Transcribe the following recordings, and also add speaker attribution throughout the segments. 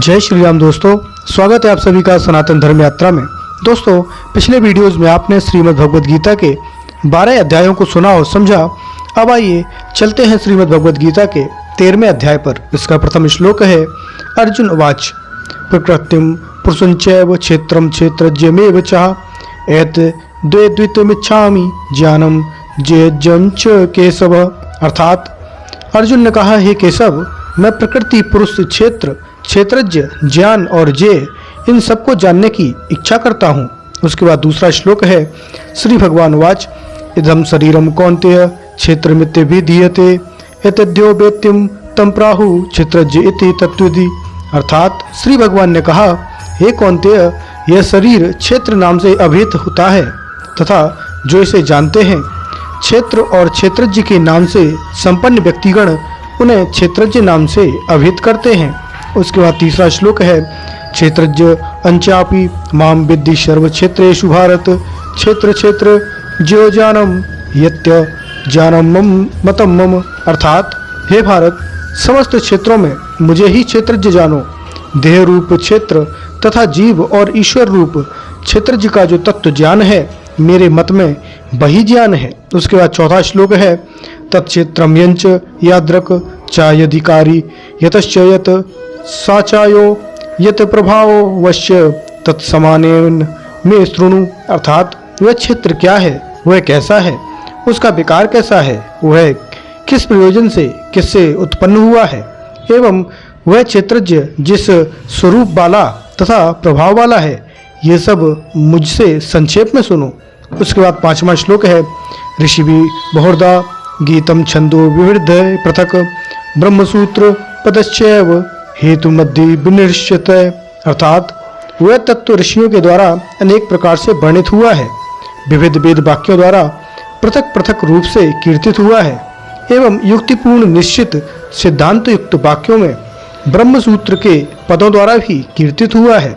Speaker 1: जय श्री राम दोस्तों, स्वागत है आप सभी का सनातन धर्म यात्रा में। दोस्तों, पिछले वीडियोस में आपने श्रीमद् भगवद गीता के 12 अध्यायों को सुना और समझा। अब आइए चलते हैं श्रीमद् भगवद गीता के 13वें अध्याय पर। इसका प्रथम श्लोक है अर्जुन उवाच प्रकृतिम पुरुषंचैव क्षेत्रम क्षेत्रज्यमेव चाह एत द्वैद्वितमिच्छामि ज्ञानम जेयज्ञं च केशव। अर्थात अर्जुन ने कहा, हे केशव, मैं प्रकृति, पुरुष, क्षेत्र, क्षेत्रज्ञ, ज्ञान और जेय इन सबको जानने की इच्छा करता हूँ। उसके बाद दूसरा श्लोक है श्री भगवान वाच इदम शरीरम कौन्तेय क्षेत्रमित्यभिधीयते एतद्यो वेत्तिम तम प्राहु क्षेत्रज्ञ इति तत्विधि। अर्थात श्री भगवान ने कहा, हे कौन्तेय, यह शरीर क्षेत्र नाम से अभिहित होता है तथा जो इसे जानते हैं क्षेत्र और क्षेत्रज्ञ के नाम से संपन्न व्यक्तिगण उन्हें क्षेत्रज्ञ नाम से अभिहित करते हैं। उसके बाद तीसरा श्लोक है क्षेत्रज्ञ अंचापि माम विद्धि सर्व क्षेत्रेषु भारत क्षेत्र क्षेत्र ज्यो जानम यत्य जानम मम मतम मम। अर्थात हे भारत, समस्त क्षेत्रों में मुझे ही क्षेत्रज्ञ जानो। देह रूप क्षेत्र तथा जीव और ईश्वर रूप क्षेत्रज्ञ का जो तत्व ज्ञान है मेरे मत में वही ज्ञान है। उसके बाद चौथा श्लोक है तत्क्षेत्रम यंच याद्रक चायधिकारी यतश्च यत साचायो यत प्रभावो वश्य तत्समानेन में शृणु। अर्थात वह क्षेत्र क्या है, वह कैसा है, उसका विकार कैसा है, वह किस प्रयोजन से किससे उत्पन्न हुआ है, एवं वह क्षेत्रज्ञ जिस स्वरूप वाला तथा प्रभाव वाला है, ये सब मुझसे संक्षेप में सुनो। उसके बाद पांचवा श्लोक है ऋषिभि बहुधा गीतम छंदो विवृद्ध पृथक ब्रह्मसूत्र पदश्चैव हेतु मध्य विनिश्चित। अर्थात वह तत्व ऋषियों के द्वारा अनेक प्रकार से वर्णित हुआ है, विविध वेद वाक्यों द्वारा पृथक पृथक रूप से कीर्तित हुआ है एवं युक्तिपूर्ण निश्चित सिद्धांत युक्त वाक्यों में ब्रह्मसूत्र के पदों द्वारा भी कीर्तित हुआ है।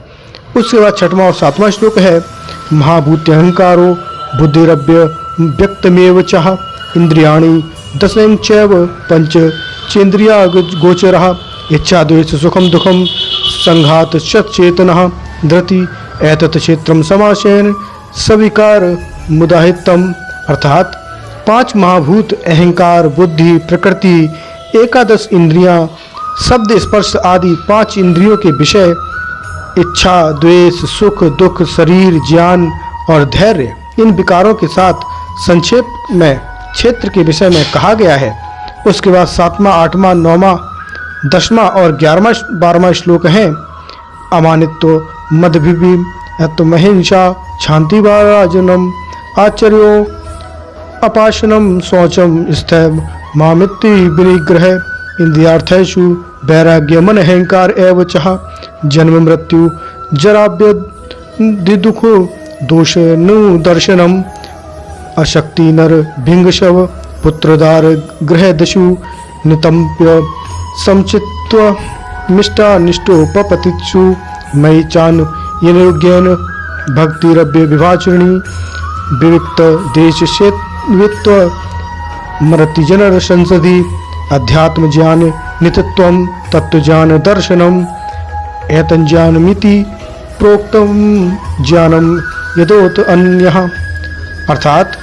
Speaker 1: उसके बाद छठवां और सातवां श्लोक है महाभूत्यहंकारो बुद्धिरव्य व्यक्तमेव चाह इंद्रियाणि दशं चैव पंच चेन्द्रिया गोचरः इच्छा द्वेष सुखम दुखम संघात सचेतनः धृति एतत् क्षेत्रम समासेन सविकार मुदाहितम। अर्थात पांच महाभूत अहंकार, बुद्धि, प्रकृति, एकादश इंद्रियां, शब्द, स्पर्श आदि पांच इंद्रियों के विषय इच्छा, द्वेष, सुख, दुख, शरीर, ज्ञान और धैर्य, इन विकारों के साथ संक्षेप में क्षेत्र के विषय में कहा गया है। उसके बाद सातवां, आठवां, नौवां, 10वां और 11वां 12वां श्लोक हैं अमानित्व मदभिभीम अत्महिंसा शांति वाराजनम आचर्यो अपाशनम शौचम स्थैव मामित्ति विनिग्रह इंद्रियार्थेषु वैराग्य मन अहंकार एव चाह जन्म मृत्यु जराव्याधि दुखो दोष नु दर्शनम अशक्ति नर भिंगशव पुत्रदार गृह दशु नितंप्य समचित्व मिष्टा निष्ठोपपतिषु मयि चान यनोज्ञान भक्तिरव्य विभाचरणी विविक्त देश क्षेत्वित्व मरति जनर संसदि अध्यात्म ज्ञान नित्यत्वम तत्व ज्ञान दर्शनम एतन ज्ञानमिति प्रोक्तम ज्ञानम यदोत अन्यः। अर्थात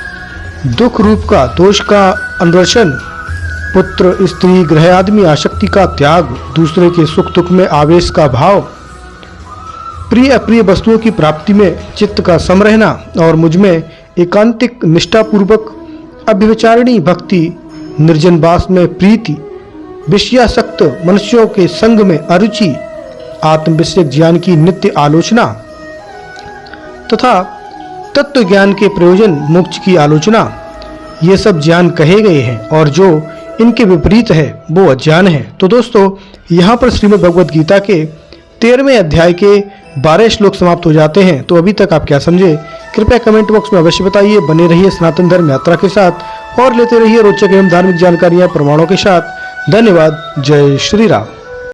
Speaker 1: दुख रूप का दोष का अन्वेषण, पुत्र, स्त्री, गृह आदमी आसक्ति का त्याग, दूसरे के सुख दुख में आवेश का भाव, प्रिय अप्रिय वस्तुओं की प्राप्ति में चित्त का सम रहना और मुझमें एकांतिक निष्ठापूर्वक अव्यभिचारिणी भक्ति, निर्जन वास में प्रीति, विषयासक्त मनुष्यों के संग में अरुचि, आत्मविषयक ज्ञान की नित्य आलोचना तथा तत्व ज्ञान के प्रयोजन मोक्ष की आलोचना, ये सब ज्ञान कहे गए हैं और जो इनके विपरीत है वो अज्ञान है। तो दोस्तों, यहाँ पर श्रीमद् भगवद गीता के 13वें अध्याय के 12 श्लोक समाप्त हो जाते हैं। तो अभी तक आप क्या समझे, कृपया कमेंट बॉक्स में अवश्य बताइए। बने रहिए सनातन धर्म यात्रा के साथ और लेते रहिए रोचक एवं धार्मिक जानकारियाँ प्रमाणों के साथ। धन्यवाद। जय श्री राम।